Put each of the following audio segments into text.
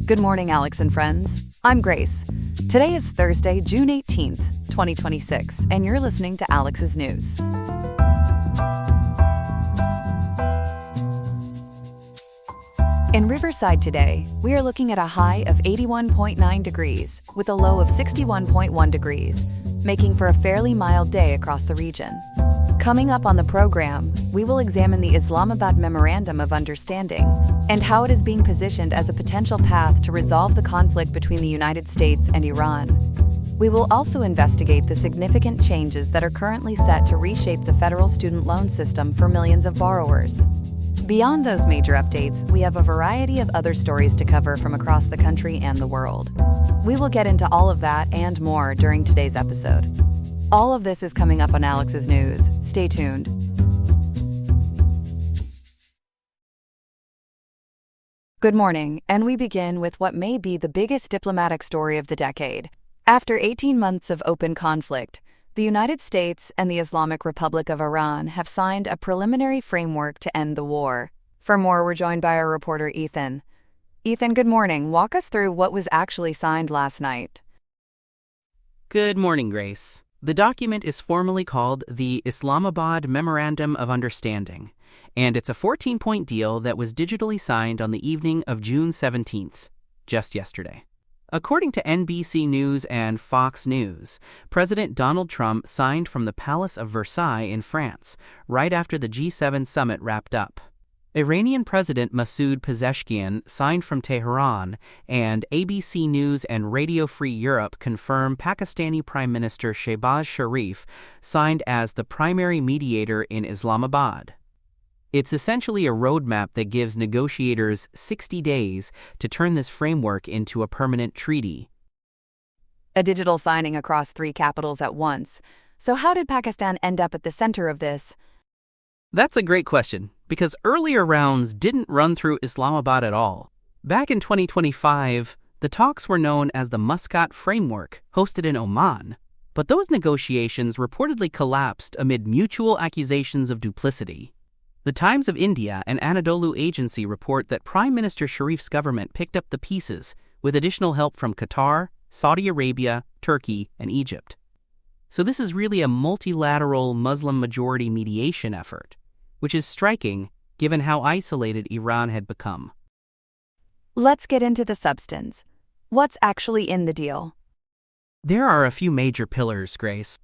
Good morning, Alex and friends. I'm Grace. Today is Thursday, June 18th, 2026, and you're listening to Alex's News. In Riverside today, we are looking at a high of 81.9 degrees with a low of 61.1 degrees, making for a fairly mild day across the region. Coming up on the program, we will examine the Islamabad Memorandum of Understanding and how it is being positioned as a potential path to resolve the conflict between the United States and Iran. We will also investigate the significant changes that are currently set to reshape the federal student loan system for millions of borrowers. Beyond those major updates, we have a variety of other stories to cover from across the country and the world. We will get into all of that and more during today's episode. All of this is coming up on Alex's News. Stay tuned. Good morning, and we begin with what may be the biggest diplomatic story of the decade. After 18 months of open conflict, the United States and the Islamic Republic of Iran have signed a preliminary framework to end the war. For more, we're joined by our reporter Ethan. Ethan, good morning. Walk us through what was actually signed last night. Good morning, Grace. The document is formally called the Islamabad Memorandum of Understanding, and it's a 14-point deal that was digitally signed on the evening of June 17th, just yesterday. According to NBC News and Fox News, President Donald Trump signed from the Palace of Versailles in France right after the G7 summit wrapped up. Iranian President Masoud Pezeshkian signed from Tehran, and ABC News and Radio Free Europe confirm Pakistani Prime Minister Shehbaz Sharif signed as the primary mediator in Islamabad. It's essentially a roadmap that gives negotiators 60 days to turn this framework into a permanent treaty. A digital signing across three capitals at once. So how did Pakistan end up at the center of this? That's a great question, because earlier rounds didn't run through Islamabad at all. Back in 2025, the talks were known as the Muscat Framework, hosted in Oman. But those negotiations reportedly collapsed amid mutual accusations of duplicity. The Times of India and Anadolu Agency report that Prime Minister Sharif's government picked up the pieces with additional help from Qatar, Saudi Arabia, Turkey, and Egypt. So this is really a multilateral Muslim-majority mediation effort, which is striking given how isolated Iran had become. Let's get into the substance. What's actually in the deal? There are a few major pillars, Grace.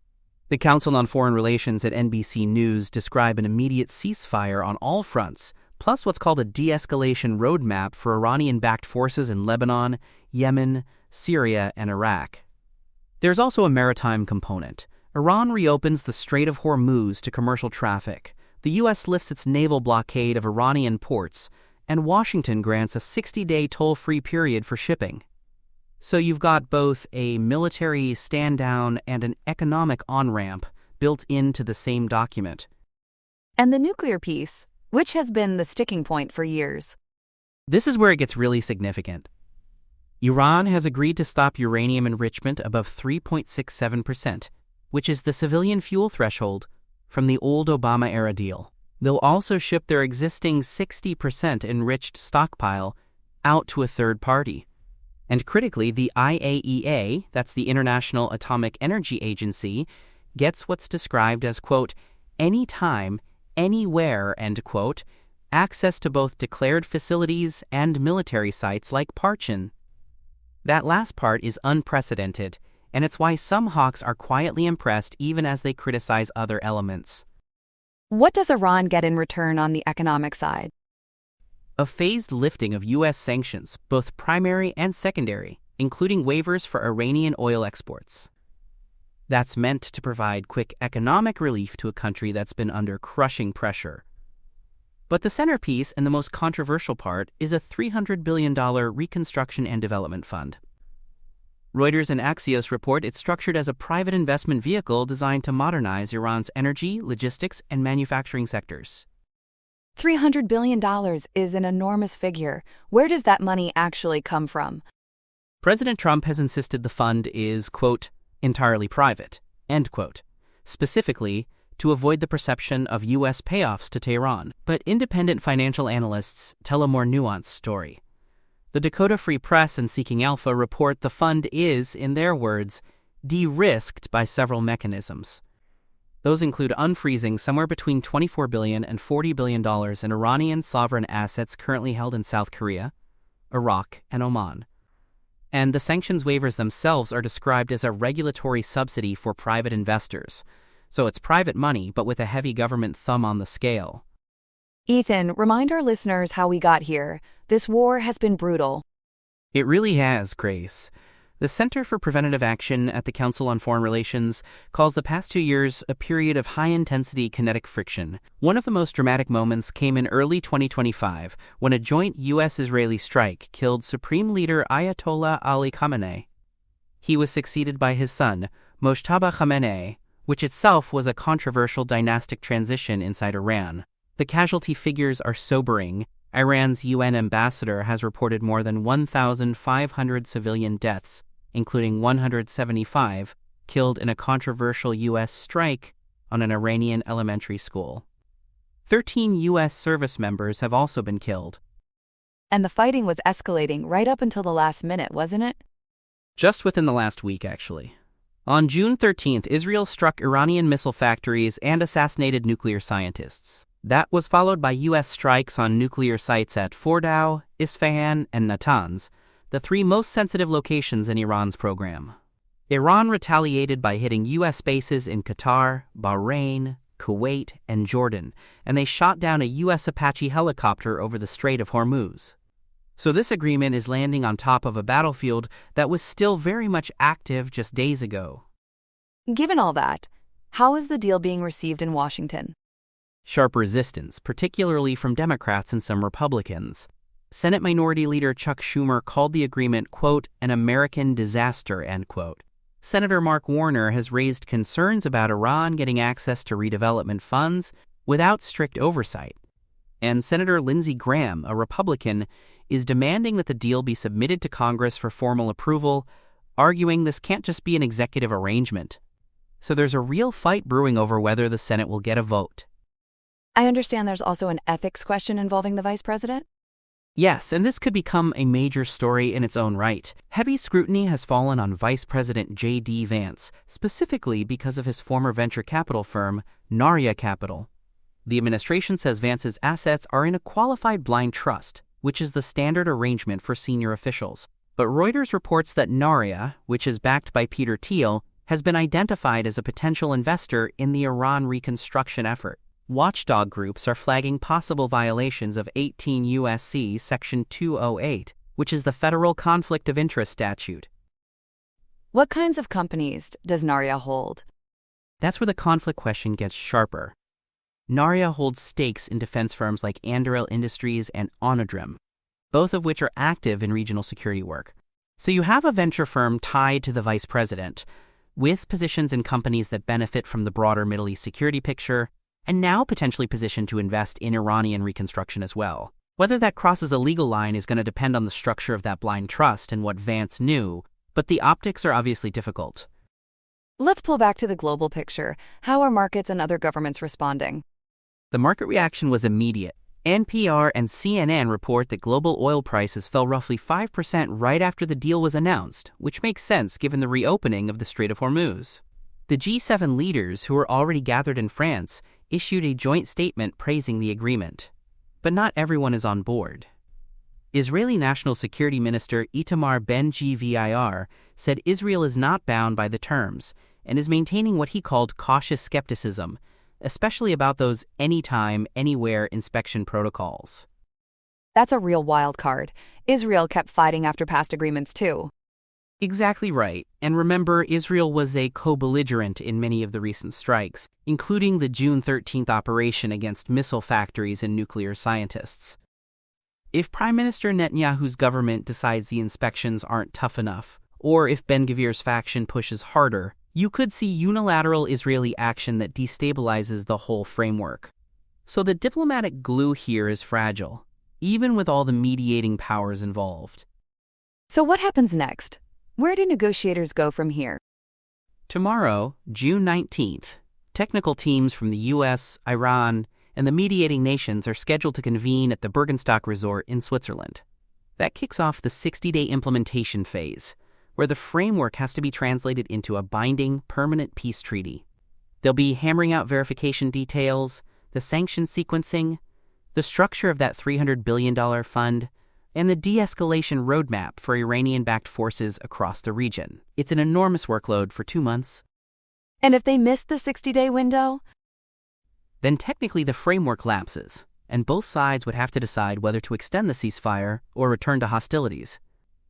The Council on Foreign Relations at NBC News describe an immediate ceasefire on all fronts, plus what's called a de-escalation roadmap for Iranian-backed forces in Lebanon, Yemen, Syria, and Iraq. There's also a maritime component. Iran reopens the Strait of Hormuz to commercial traffic. The U.S. lifts its naval blockade of Iranian ports, and Washington grants a 60-day toll-free period for shipping. So you've got both a military stand-down and an economic on-ramp built into the same document. And the nuclear piece, which has been the sticking point for years. This is where it gets really significant. Iran has agreed to stop uranium enrichment above 3.67%, which is the civilian fuel threshold from the old Obama-era deal. They'll also ship their existing 60% enriched stockpile out to a third party. And critically, the IAEA, that's the International Atomic Energy Agency, gets what's described as, quote, anytime, anywhere, end quote, access to both declared facilities and military sites like Parchin. That last part is unprecedented, and it's why some hawks are quietly impressed even as they criticize other elements. What does Iran get in return on the economic side? A phased lifting of U.S. sanctions, both primary and secondary, including waivers for Iranian oil exports. That's meant to provide quick economic relief to a country that's been under crushing pressure. But the centerpiece and the most controversial part is a $300 billion reconstruction and development fund. Reuters and Axios report it's structured as a private investment vehicle designed to modernize Iran's energy, logistics, and manufacturing sectors. $300 billion is an enormous figure. Where does that money actually come from? President Trump has insisted the fund is, quote, entirely private, end quote. Specifically, to avoid the perception of U.S. payoffs to Tehran, but independent financial analysts tell a more nuanced story. The Dakota Free Press and Seeking Alpha report the fund is, in their words, de-risked by several mechanisms. Those include unfreezing somewhere between $24 billion and $40 billion in Iranian sovereign assets currently held in South Korea, Iraq, and Oman. And the sanctions waivers themselves are described as a regulatory subsidy for private investors. So it's private money, but with a heavy government thumb on the scale. Ethan, remind our listeners how we got here. This war has been brutal. It really has, Grace. The Center for Preventative Action at the Council on Foreign Relations calls the past 2 years a period of high-intensity kinetic friction. One of the most dramatic moments came in early 2025 when a joint U.S.-Israeli strike killed Supreme Leader Ayatollah Ali Khamenei. He was succeeded by his son, Mojtaba Khamenei, which itself was a controversial dynastic transition inside Iran. The casualty figures are sobering. Iran's UN ambassador has reported more than 1,500 civilian deaths, including 175 killed in a controversial U.S. strike on an Iranian elementary school. 13 U.S. service members have also been killed. And the fighting was escalating right up until the last minute, wasn't it? Just within the last week, actually. On June 13th, Israel struck Iranian missile factories and assassinated nuclear scientists. That was followed by U.S. strikes on nuclear sites at Fordow, Isfahan, and Natanz, the three most sensitive locations in Iran's program. Iran retaliated by hitting U.S. bases in Qatar, Bahrain, Kuwait, and Jordan, and they shot down a U.S. Apache helicopter over the Strait of Hormuz. So this agreement is landing on top of a battlefield that was still very much active just days ago. Given all that, how is the deal being received in Washington? Sharp resistance, particularly from Democrats and some Republicans. Senate Minority Leader Chuck Schumer called the agreement, quote, an American disaster, end quote. Senator Mark Warner has raised concerns about Iran getting access to redevelopment funds without strict oversight. And Senator Lindsey Graham, a Republican, is demanding that the deal be submitted to Congress for formal approval, arguing this can't just be an executive arrangement. So there's a real fight brewing over whether the Senate will get a vote. I understand there's also an ethics question involving the vice president? Yes, and this could become a major story in its own right. Heavy scrutiny has fallen on Vice President J.D. Vance, specifically because of his former venture capital firm, Narya Capital. The administration says Vance's assets are in a qualified blind trust, which is the standard arrangement for senior officials. But Reuters reports that Narya, which is backed by Peter Thiel, has been identified as a potential investor in the Iran reconstruction effort. Watchdog groups are flagging possible violations of 18 U.S.C. Section 208, which is the federal conflict of interest statute. What kinds of companies does Narya hold? That's where the conflict question gets sharper. Narya holds stakes in defense firms like Anduril Industries and Onodrim, both of which are active in regional security work. So you have a venture firm tied to the vice president, with positions in companies that benefit from the broader Middle East security picture, and now potentially positioned to invest in Iranian reconstruction as well. Whether that crosses a legal line is going to depend on the structure of that blind trust and what Vance knew, but the optics are obviously difficult. Let's pull back to the global picture. How are markets and other governments responding? The market reaction was immediate. NPR and CNN report that global oil prices fell roughly 5% right after the deal was announced, which makes sense given the reopening of the Strait of Hormuz. The G7 leaders, who were already gathered in France, issued a joint statement praising the agreement. But not everyone is on board. Israeli National Security Minister Itamar Ben-Gvir said Israel is not bound by the terms and is maintaining what he called cautious skepticism, especially about those anytime, anywhere inspection protocols. That's a real wild card. Israel kept fighting after past agreements too. Exactly right. And remember, Israel was a co-belligerent in many of the recent strikes, including the June 13th operation against missile factories and nuclear scientists. If Prime Minister Netanyahu's government decides the inspections aren't tough enough, or if Ben-Gvir's faction pushes harder, you could see unilateral Israeli action that destabilizes the whole framework. So the diplomatic glue here is fragile, even with all the mediating powers involved. So what happens next? Where do negotiators go from here? Tomorrow, June 19th, technical teams from the U.S., Iran, and the mediating nations are scheduled to convene at the Bergenstock Resort in Switzerland. That kicks off the 60-day implementation phase, where the framework has to be translated into a binding, permanent peace treaty. They'll be hammering out verification details, the sanction sequencing, the structure of that $300 billion fund, and the de-escalation roadmap for Iranian-backed forces across the region. It's an enormous workload for 2 months. And if they miss the 60-day window? Then technically the framework lapses, and both sides would have to decide whether to extend the ceasefire or return to hostilities.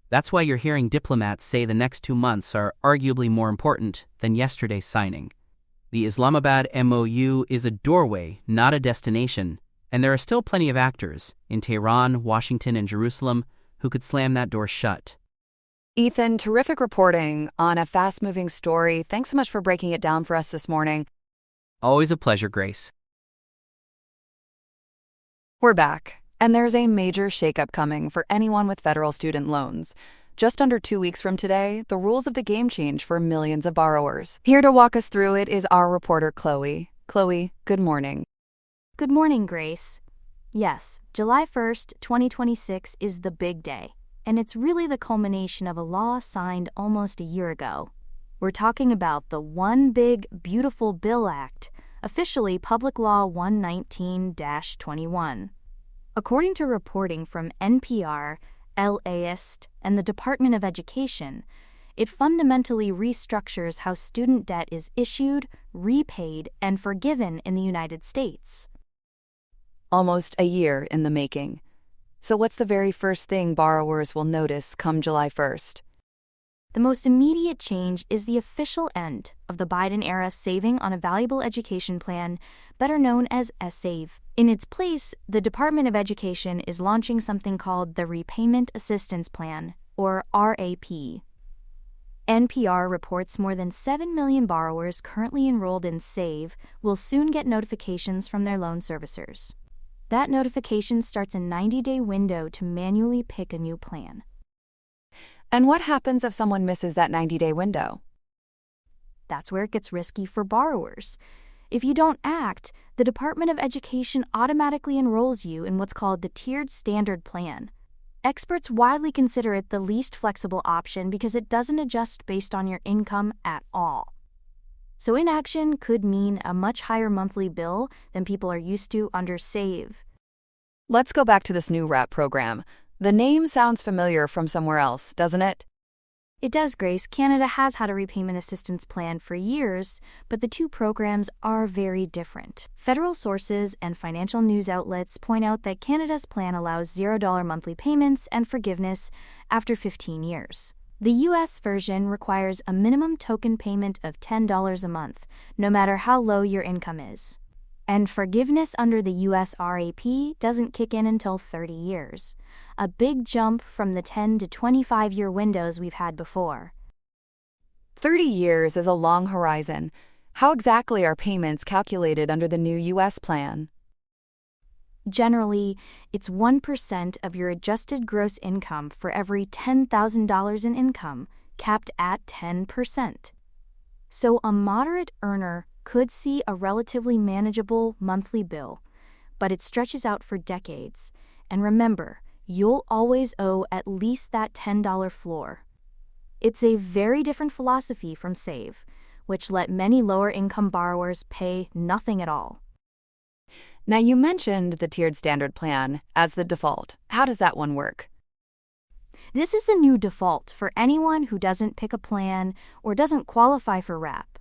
That's why you're hearing diplomats say the next 2 months are arguably more important than yesterday's signing. The Islamabad MoU is a doorway, not a destination, and there are still plenty of actors in Tehran, Washington, and Jerusalem who could slam that door shut. Ethan, terrific reporting on a fast-moving story. Thanks so much for breaking it down for us this morning. Always a pleasure, Grace. We're back, and there's a major shakeup coming for anyone with federal student loans. Just under 2 weeks from today, the rules of the game change for millions of borrowers. Here to walk us through it is our reporter, Chloe. Chloe, good morning. Good morning, Grace. Yes, July 1st, 2026 is the big day, and it's really the culmination of a law signed almost a year ago. We're talking about the One Big Beautiful Bill Act, officially Public Law 119-21. According to reporting from NPR, LAist, and the Department of Education, it fundamentally restructures how student debt is issued, repaid, and forgiven in the United States. Almost a year in the making. So what's the very first thing borrowers will notice come July 1st? The most immediate change is the official end of the Biden-era Saving on a Valuable Education Plan, better known as SAVE. In its place, the Department of Education is launching something called the Repayment Assistance Plan, or RAP. NPR reports more than 7 million borrowers currently enrolled in SAVE will soon get notifications from their loan servicers. That notification starts a 90-day window to manually pick a new plan. And what happens if someone misses that 90-day window? That's where it gets risky for borrowers. If you don't act, the Department of Education automatically enrolls you in what's called the Tiered Standard Plan. Experts widely consider it the least flexible option because it doesn't adjust based on your income at all. So inaction could mean a much higher monthly bill than people are used to under SAVE. Let's go back to this new RAP program. The name sounds familiar from somewhere else, doesn't it? It does, Grace. Canada has had a repayment assistance plan for years, but the two programs are very different. Federal sources and financial news outlets point out that Canada's plan allows $0 monthly payments and forgiveness after 15 years. The U.S. version requires a minimum token payment of $10 a month, no matter how low your income is. And forgiveness under the U.S. RAP doesn't kick in until 30 years, a big jump from the 10 to 25-year windows we've had before. 30 years is a long horizon. How exactly are payments calculated under the new U.S. plan? Generally, it's 1% of your adjusted gross income for every $10,000 in income, capped at 10%. So a moderate earner could see a relatively manageable monthly bill, but it stretches out for decades. And remember, you'll always owe at least that $10 floor. It's a very different philosophy from SAVE, which let many lower-income borrowers pay nothing at all. Now, you mentioned the tiered standard plan as the default. How does that one work? This is the new default for anyone who doesn't pick a plan or doesn't qualify for RAP.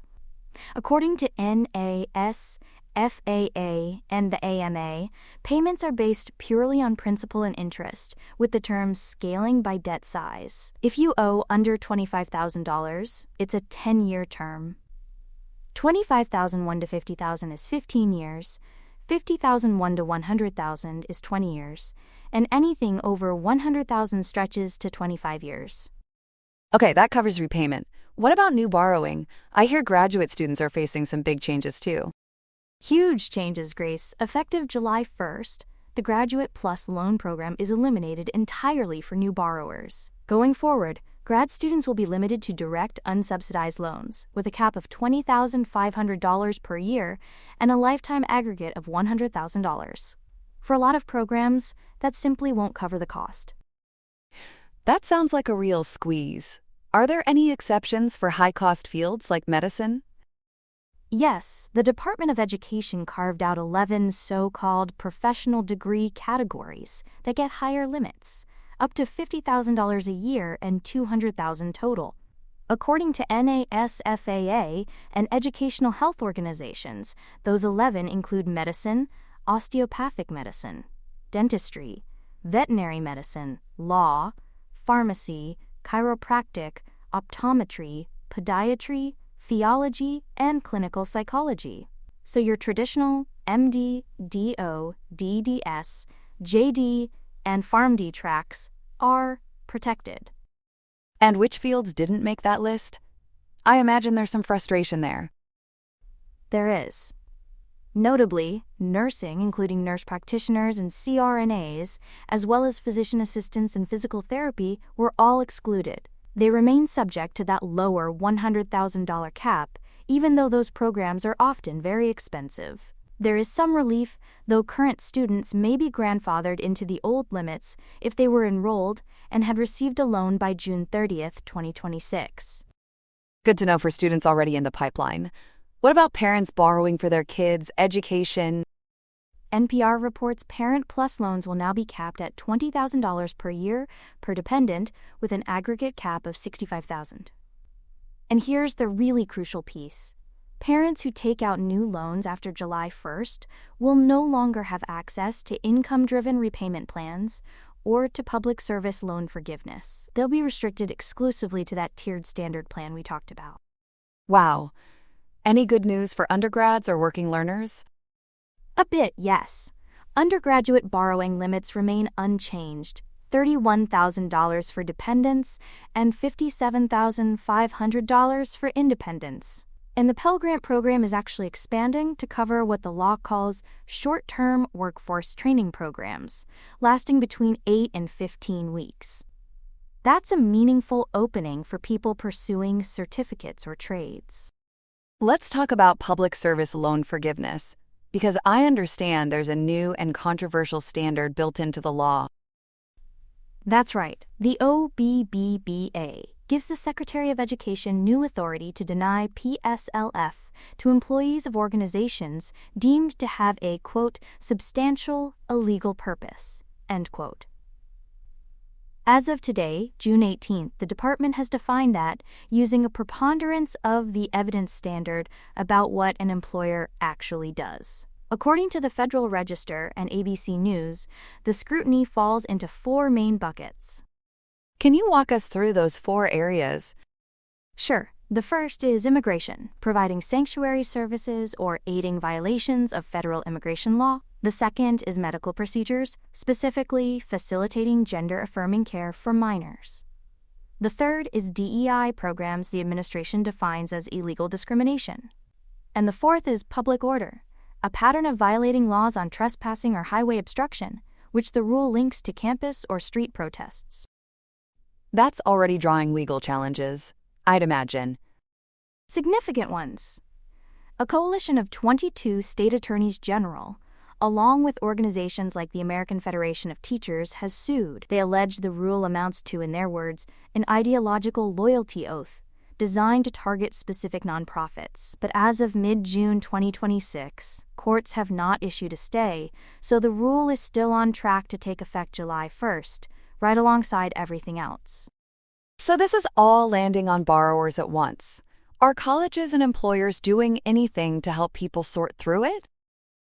According to NAS, FAA, and the AMA, payments are based purely on principal and interest, with the term scaling by debt size. If you owe under $25,000, it's a 10-year term. $25,001 to $50,000 is 15 years, $50,001 to $100,000 is 20 years, and anything over $100,000 stretches to 25 years. Okay, that covers repayment. What about new borrowing? I hear graduate students are facing some big changes too. Huge changes, Grace. Effective July 1st, the Graduate Plus loan program is eliminated entirely for new borrowers. Going forward, grad students will be limited to direct unsubsidized loans, with a cap of $20,500 per year and a lifetime aggregate of $100,000. For a lot of programs, that simply won't cover the cost. That sounds like a real squeeze. Are there any exceptions for high-cost fields like medicine? Yes, the Department of Education carved out 11 so-called professional degree categories that get higher limits, up to $50,000 a year and $200,000 total. According to NASFAA and educational health organizations, those 11 include medicine, osteopathic medicine, dentistry, veterinary medicine, law, pharmacy, chiropractic, optometry, podiatry, theology, and clinical psychology. So your traditional MD, DO, DDS, JD, and PharmD tracks are protected. And which fields didn't make that list? I imagine there's some frustration there. There is. Notably, nursing, including nurse practitioners and CRNAs, as well as physician assistants and physical therapy, were all excluded. They remain subject to that lower $100,000 cap, even though those programs are often very expensive. There is some relief, though current students may be grandfathered into the old limits if they were enrolled and had received a loan by June 30th, 2026. Good to know for students already in the pipeline. What about parents borrowing for their kids' education? NPR reports Parent Plus loans will now be capped at $20,000 per year per dependent, with an aggregate cap of $65,000. And here's the really crucial piece. Parents who take out new loans after July 1st will no longer have access to income-driven repayment plans or to public service loan forgiveness. They'll be restricted exclusively to that tiered standard plan we talked about. Wow. Any good news for undergrads or working learners? A bit, yes. Undergraduate borrowing limits remain unchanged, $31,000 for dependents and $57,500 for independents. And the Pell Grant program is actually expanding to cover what the law calls short-term workforce training programs, lasting between 8 and 15 weeks. That's a meaningful opening for people pursuing certificates or trades. Let's talk about public service loan forgiveness, because I understand there's a new and controversial standard built into the law. That's right. The OBBBA gives the Secretary of Education new authority to deny PSLF to employees of organizations deemed to have a, quote, substantial illegal purpose, end quote. As of today, June 18th, the department has defined that using a preponderance of the evidence standard about what an employer actually does. According to the Federal Register and ABC News, the scrutiny falls into 4 main buckets. Can you walk us through those 4 areas? Sure. The first is immigration, providing sanctuary services or aiding violations of federal immigration law. The second is medical procedures, specifically facilitating gender-affirming care for minors. The third is DEI programs the administration defines as illegal discrimination. And the fourth is public order, a pattern of violating laws on trespassing or highway obstruction, which the rule links to campus or street protests. That's already drawing legal challenges, I'd imagine. Significant ones. A coalition of 22 state attorneys general, along with organizations like the American Federation of Teachers, has sued. They allege the rule amounts to, in their words, an ideological loyalty oath designed to target specific nonprofits. But as of mid-June 2026, courts have not issued a stay, so the rule is still on track to take effect July 1st, right alongside everything else. So this is all landing on borrowers at once. Are colleges and employers doing anything to help people sort through it?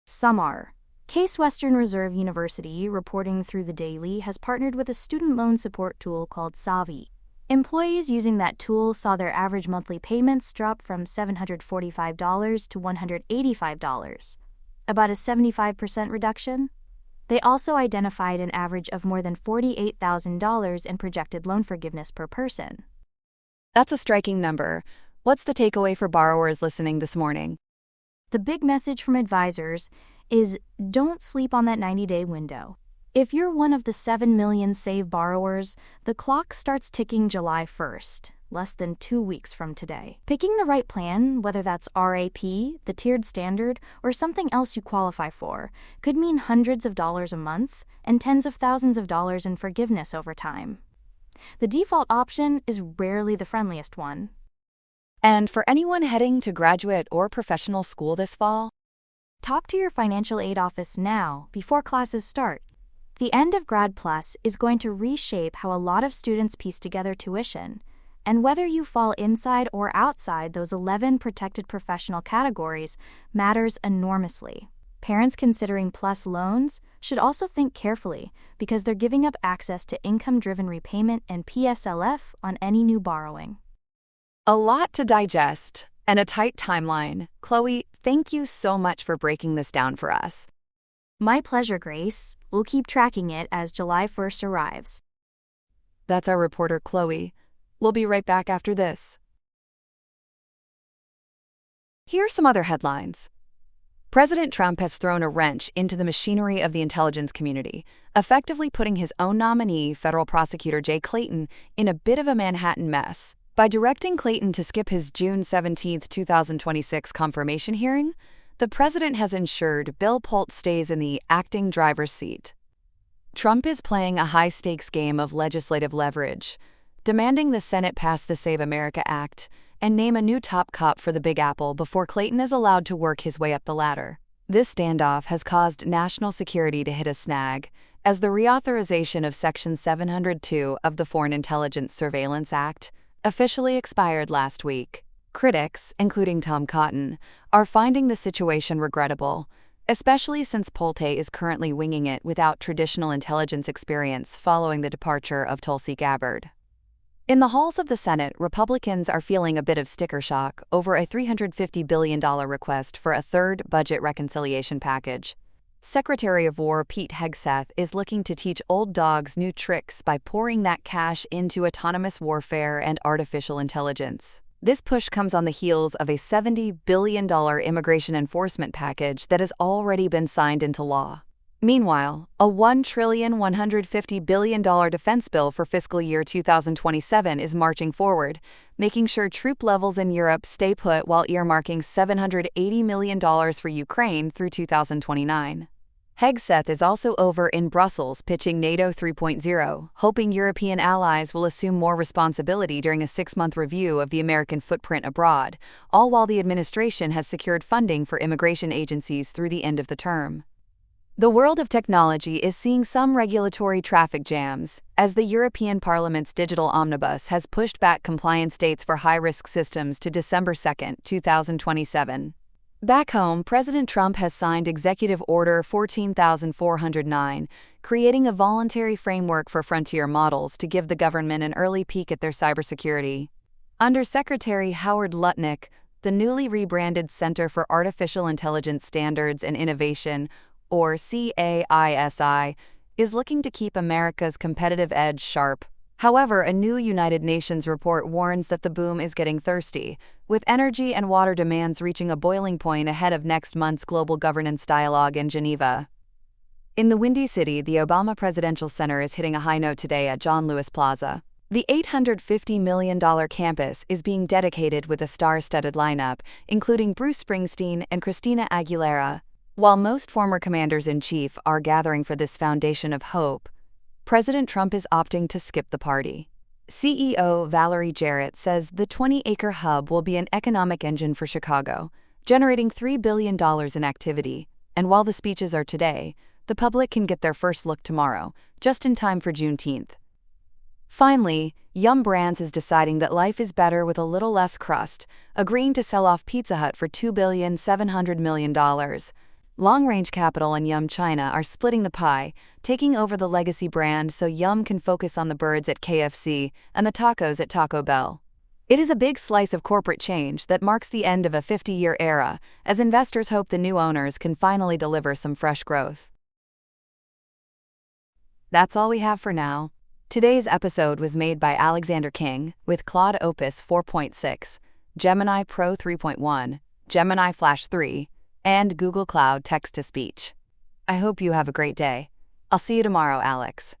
Some are. Case Western Reserve University, reporting through the Daily, has partnered with a student loan support tool called Savi. Employees using that tool saw their average monthly payments drop from $745 to $185, about a 75% reduction. They also identified an average of more than $48,000 in projected loan forgiveness per person. That's a striking number. What's the takeaway for borrowers listening this morning? The big message from advisors is don't sleep on that 90-day window. If you're one of the 7 million SAVE borrowers, the clock starts ticking July 1st, less than 2 weeks from today. Picking the right plan, whether that's RAP, the tiered standard, or something else you qualify for, could mean hundreds of dollars a month and tens of thousands of dollars in forgiveness over time. The default option is rarely the friendliest one. And for anyone heading to graduate or professional school this fall, talk to your financial aid office now before classes start. The end of Grad Plus is going to reshape how a lot of students piece together tuition, and whether you fall inside or outside those 11 protected professional categories matters enormously. Parents considering Plus loans should also think carefully because they're giving up access to income-driven repayment and PSLF on any new borrowing. a lot to digest and a tight timeline. Chloe, thank you so much for breaking this down for us. My pleasure, Grace. We'll keep tracking it as July 1st arrives. That's our reporter, Chloe. We'll be right back after this. Here are some other headlines. President Trump has thrown a wrench into the machinery of the intelligence community, effectively putting his own nominee, federal prosecutor Jay Clayton, in a bit of a Manhattan mess. By directing Clayton to skip his June 17, 2026 confirmation hearing, the president has ensured Bill Pulte stays in the acting driver's seat. Trump is playing a high-stakes game of legislative leverage, demanding the Senate pass the Save America Act and name a new top cop for the Big Apple before Clayton is allowed to work his way up the ladder. This standoff has caused national security to hit a snag, as the reauthorization of Section 702 of the Foreign Intelligence Surveillance Act officially expired last week. Critics, including Tom Cotton, are finding the situation regrettable, especially since Pulte is currently winging it without traditional intelligence experience following the departure of Tulsi Gabbard. In the halls of the Senate, Republicans are feeling a bit of sticker shock over a $350 billion request for a third budget reconciliation package. Secretary of War Pete Hegseth is looking to teach old dogs new tricks by pouring that cash into autonomous warfare and artificial intelligence. This push comes on the heels of a $70 billion immigration enforcement package that has already been signed into law. Meanwhile, a $1,150 billion defense bill for fiscal year 2027 is marching forward, making sure troop levels in Europe stay put while earmarking $780 million for Ukraine through 2029. Hegseth is also over in Brussels pitching NATO 3.0, hoping European allies will assume more responsibility during a 6-month review of the American footprint abroad, all while the administration has secured funding for immigration agencies through the end of the term. The world of technology is seeing some regulatory traffic jams, as the European Parliament's digital omnibus has pushed back compliance dates for high-risk systems to December 2, 2027. Back home, President Trump has signed Executive Order 14,409, creating a voluntary framework for frontier models to give the government an early peek at their cybersecurity. Under Secretary Howard Lutnick, the newly rebranded Center for Artificial Intelligence Standards and Innovation, or CAISI, is looking to keep America's competitive edge sharp. However, a new United Nations report warns that the boom is getting thirsty, with energy and water demands reaching a boiling point ahead of next month's global governance dialogue in Geneva. In the Windy City, the Obama Presidential Center is hitting a high note today at John Lewis Plaza. The $850 million campus is being dedicated with a star-studded lineup, including Bruce Springsteen and Christina Aguilera. While most former commanders-in-chief are gathering for this foundation of hope, President Trump is opting to skip the party. CEO Valerie Jarrett says the 20-acre hub will be an economic engine for Chicago, generating $3 billion in activity, and while the speeches are today, the public can get their first look tomorrow, just in time for Juneteenth. Finally, Yum Brands is deciding that life is better with a little less crust, agreeing to sell off Pizza Hut for $2.7 billion. Long-range capital and Yum China are splitting the pie, taking over the legacy brand so Yum can focus on the birds at KFC and the tacos at Taco Bell. It is a big slice of corporate change that marks the end of a 50-year era, as investors hope the new owners can finally deliver some fresh growth. That's all we have for now. Today's episode was made by Alexander King with Claude Opus 4.6, Gemini Pro 3.1, Gemini Flash 3, and Google Cloud Text-to-Speech. I hope you have a great day. I'll see you tomorrow, Alex.